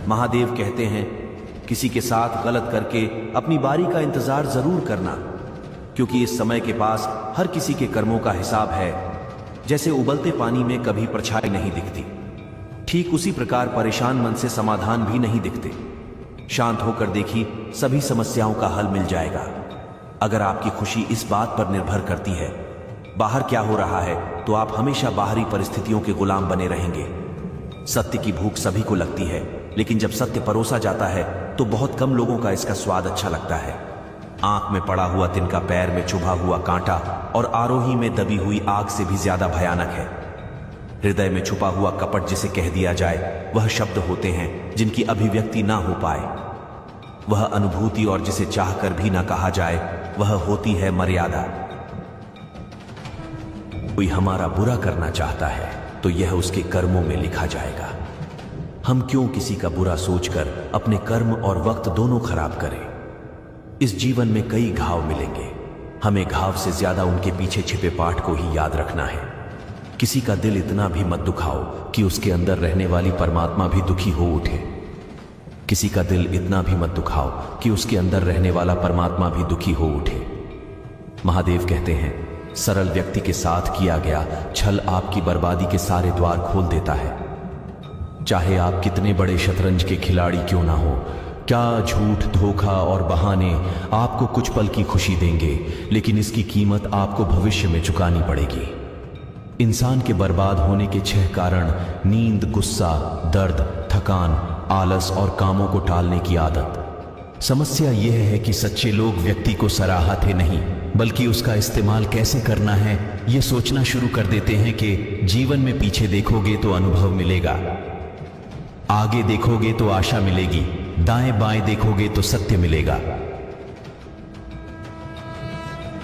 महादेव कहते हैं, किसी के साथ गलत करके अपनी बारी का इंतजार जरूर करना, क्योंकि इस समय के पास हर किसी के कर्मों का हिसाब है। जैसे उबलते पानी में कभी परछाई नहीं दिखती, ठीक उसी प्रकार परेशान मन से समाधान भी नहीं दिखते। शांत होकर देखी, सभी समस्याओं का हल मिल जाएगा। अगर आपकी खुशी इस बात पर निर्भर करती है बाहर क्या हो रहा है, तो आप हमेशा बाहरी परिस्थितियों के गुलाम बने रहेंगे। सत्य की भूख सभी को लगती है, लेकिन जब सत्य परोसा जाता है तो बहुत कम लोगों का इसका स्वाद अच्छा लगता है। आंख में पड़ा हुआ तिनका पैर में चुभा हुआ कांटा और आरोही में दबी हुई आग से भी ज्यादा भयानक है। हृदय में छुपा हुआ कपट जिसे कह दिया जाए, वह शब्द होते हैं जिनकी अभिव्यक्ति ना हो पाए। वह अनुभूति और जिसे चाहकर भी ना कहा जाए, वह होती है मर्यादा। कोई हमारा बुरा करना चाहता है तो यह उसके कर्मों में लिखा जाएगा। हम क्यों किसी का बुरा सोचकर अपने कर्म और वक्त दोनों खराब करें। इस जीवन में कई घाव मिलेंगे, हमें घाव से ज्यादा उनके पीछे छिपे पाठ को ही याद रखना है। किसी का दिल इतना भी मत दुखाओ कि उसके अंदर रहने वाली परमात्मा भी दुखी हो उठे। किसी का दिल इतना भी मत दुखाओ कि उसके अंदर रहने वाला परमात्मा भी दुखी हो उठे। महादेव कहते हैं, सरल व्यक्ति के साथ किया गया छल आपकी बर्बादी के सारे द्वार खोल देता है। चाहे आप कितने बड़े शतरंज के खिलाड़ी क्यों ना हो, क्या झूठ, धोखा और बहाने आपको कुछ पल की खुशी देंगे, लेकिन इसकी कीमत आपको भविष्य में चुकानी पड़ेगी। इंसान के बर्बाद होने के 6 कारण: नींद, गुस्सा, दर्द, थकान, आलस और कामों को टालने की आदत। समस्या यह है कि सच्चे लोग व्यक्ति को सराहते नहीं, बल्कि उसका इस्तेमाल कैसे करना है यह सोचना शुरू कर देते हैं कि जीवन में पीछे देखोगे तो अनुभव मिलेगा, आगे देखोगे तो आशा मिलेगी, दाएं बाएं देखोगे तो सत्य मिलेगा,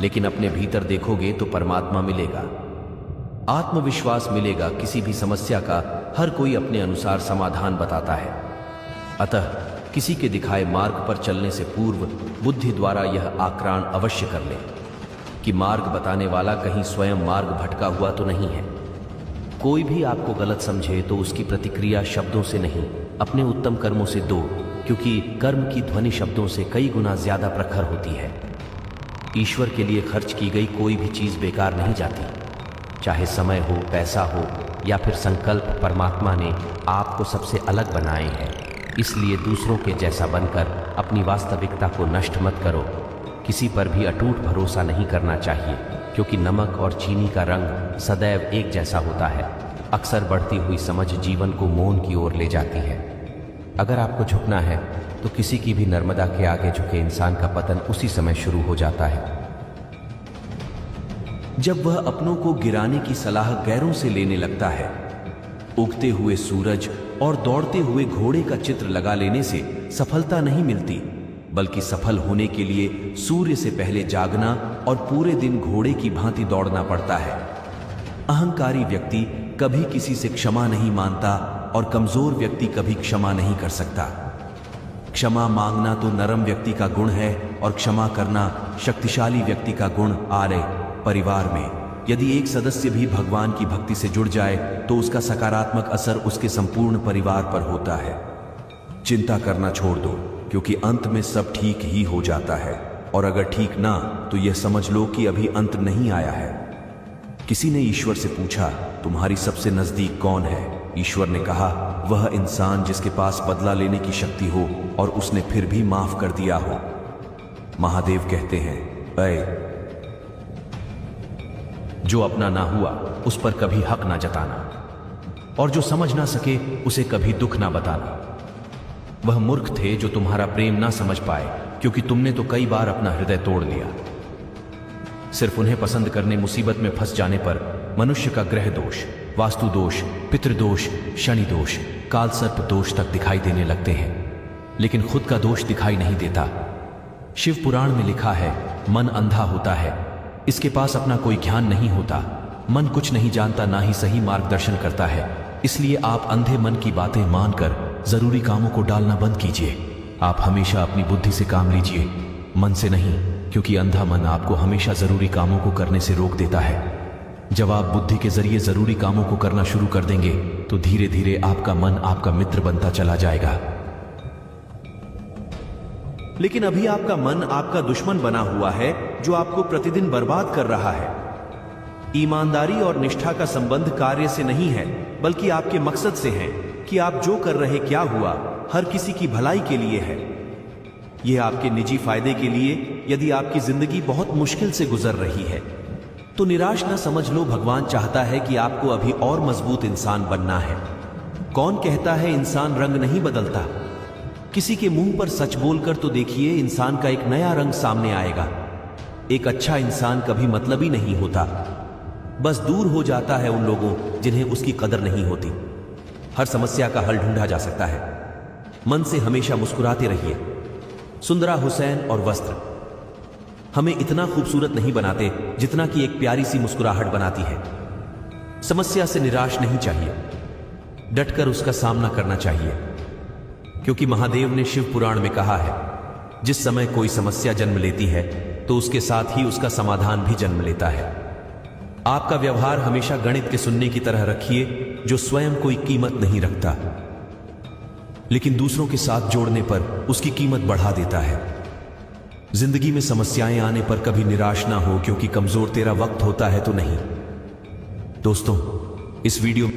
लेकिन अपने भीतर देखोगे तो परमात्मा मिलेगा, आत्मविश्वास मिलेगा। किसी भी समस्या का हर कोई अपने अनुसार समाधान बताता है। अतः किसी के दिखाए मार्ग पर चलने से पूर्व बुद्धि द्वारा यह आक्रान अवश्य कर ले कि मार्ग बताने वाला कहीं स्वयं मार्ग भटका हुआ तो नहीं है। कोई भी आपको गलत समझे तो उसकी प्रतिक्रिया शब्दों से नहीं, अपने उत्तम कर्मों से दो, क्योंकि कर्म की ध्वनि शब्दों से कई गुना ज्यादा प्रखर होती है। ईश्वर के लिए खर्च की गई कोई भी चीज बेकार नहीं जाती, चाहे समय हो, पैसा हो या फिर संकल्प। परमात्मा ने आपको सबसे अलग बनाए हैं, इसलिए दूसरों के जैसा बनकर अपनी वास्तविकता को नष्ट मत करो। किसी पर भी अटूट भरोसा नहीं करना चाहिए, क्योंकि नमक और चीनी का रंग सदैव एक जैसा होता है। अक्सर बढ़ती हुई समझ जीवन को मौन की ओर ले जाती है। अगर आपको झुकना है तो किसी की भी नर्मदा के आगे झुके इंसान का पतन उसी समय शुरू हो जाता है जब वह अपनों को गिराने की सलाह गैरों से लेने लगता है। उगते हुए सूरज और दौड़ते हुए घोड़े का चित्र लगा लेने से सफलता नहीं मिलती, बल्कि सफल होने के लिए सूर्य से पहले जागना और पूरे दिन घोड़े की भांति दौड़ना पड़ता है। अहंकारी व्यक्ति कभी किसी से क्षमा नहीं मानता और कमजोर व्यक्ति कभी क्षमा नहीं कर सकता। क्षमा मांगना तो नरम व्यक्ति का गुण है और क्षमा करना शक्तिशाली व्यक्ति का गुण। आर्य परिवार में यदि एक सदस्य भी भगवान की भक्ति से जुड़ जाए तो उसका सकारात्मक असर उसके संपूर्ण परिवार पर होता है। चिंता करना छोड़ दो, क्योंकि अंत में सब ठीक ही हो जाता है, और अगर ठीक ना तो यह समझ लो कि अभी अंत नहीं आया है। किसी ने ईश्वर से पूछा, तुम्हारी सबसे नजदीक कौन है? ईश्वर ने कहा, वह इंसान जिसके पास बदला लेने की शक्ति हो और उसने फिर भी माफ कर दिया हो। महादेव कहते हैं, अय जो अपना ना हुआ उस पर कभी हक ना जताना, और जो समझ ना सके उसे कभी दुख ना बताना। वह मूर्ख थे जो तुम्हारा प्रेम ना समझ पाए, क्योंकि तुमने तो कई बार अपना हृदय तोड़ लिया। सिर्फ उन्हें पसंद करने मुसीबत में फंस जाने पर मनुष्य का ग्रह दोष, वास्तु दोष, पितृदोष, शनि दोष, कालसर्प दोष तक दिखाई देने लगते हैं, लेकिन खुद का दोष दिखाई नहीं देता। शिव पुराण में लिखा है, मन अंधा होता है, इसके पास अपना कोई ज्ञान नहीं होता। मन कुछ नहीं जानता, ना ही सही मार्गदर्शन करता है। इसलिए आप अंधे मन की बातें मानकर जरूरी कामों को डालना बंद कीजिए। आप हमेशा अपनी बुद्धि से काम लीजिए, मन से नहीं, क्योंकि अंधा मन आपको हमेशा जरूरी कामों को करने से रोक देता है। जब आप बुद्धि के जरिए जरूरी कामों को करना शुरू कर देंगे तो धीरे धीरे आपका मन आपका मित्र बनता चला जाएगा। लेकिन अभी आपका मन आपका दुश्मन बना हुआ है जो आपको प्रतिदिन बर्बाद कर रहा है। ईमानदारी और निष्ठा का संबंध कार्य से नहीं है, बल्कि आपके मकसद से है कि आप जो कर रहे क्या हुआ हर किसी की भलाई के लिए है। यह आपके निजी फायदे के लिए। यदि आपकी जिंदगी बहुत मुश्किल से गुजर रही है तो निराश न समझ लो। भगवान चाहता है कि आपको अभी और मजबूत इंसान बनना है। कौन कहता है इंसान रंग नहीं बदलता? किसी के मुंह पर सच बोलकर तो देखिए, इंसान का एक नया रंग सामने आएगा। एक अच्छा इंसान कभी मतलबी नहीं होता, बस दूर हो जाता है उन लोगों जिन्हें उसकी कदर नहीं होती। हर समस्या का हल ढूंढा जा सकता है। मन से हमेशा मुस्कुराते रहिए। सुंदरा हुसैन और वस्त्र हमें इतना खूबसूरत नहीं बनाते जितना कि एक प्यारी सी मुस्कुराहट बनाती है। समस्या से निराश नहीं चाहिए, डटकर उसका सामना करना चाहिए, क्योंकि महादेव ने शिव पुराण में कहा है, जिस समय कोई समस्या जन्म लेती है तो उसके साथ ही उसका समाधान भी जन्म लेता है। आपका व्यवहार हमेशा गणित के सुनने की तरह रखिए, जो स्वयं कोई कीमत नहीं रखता, लेकिन दूसरों के साथ जोड़ने पर उसकी कीमत बढ़ा देता है। जिंदगी में समस्याएं आने पर कभी निराश ना हो, क्योंकि कमजोर तेरा वक्त होता है तो नहीं। दोस्तों, इस वीडियो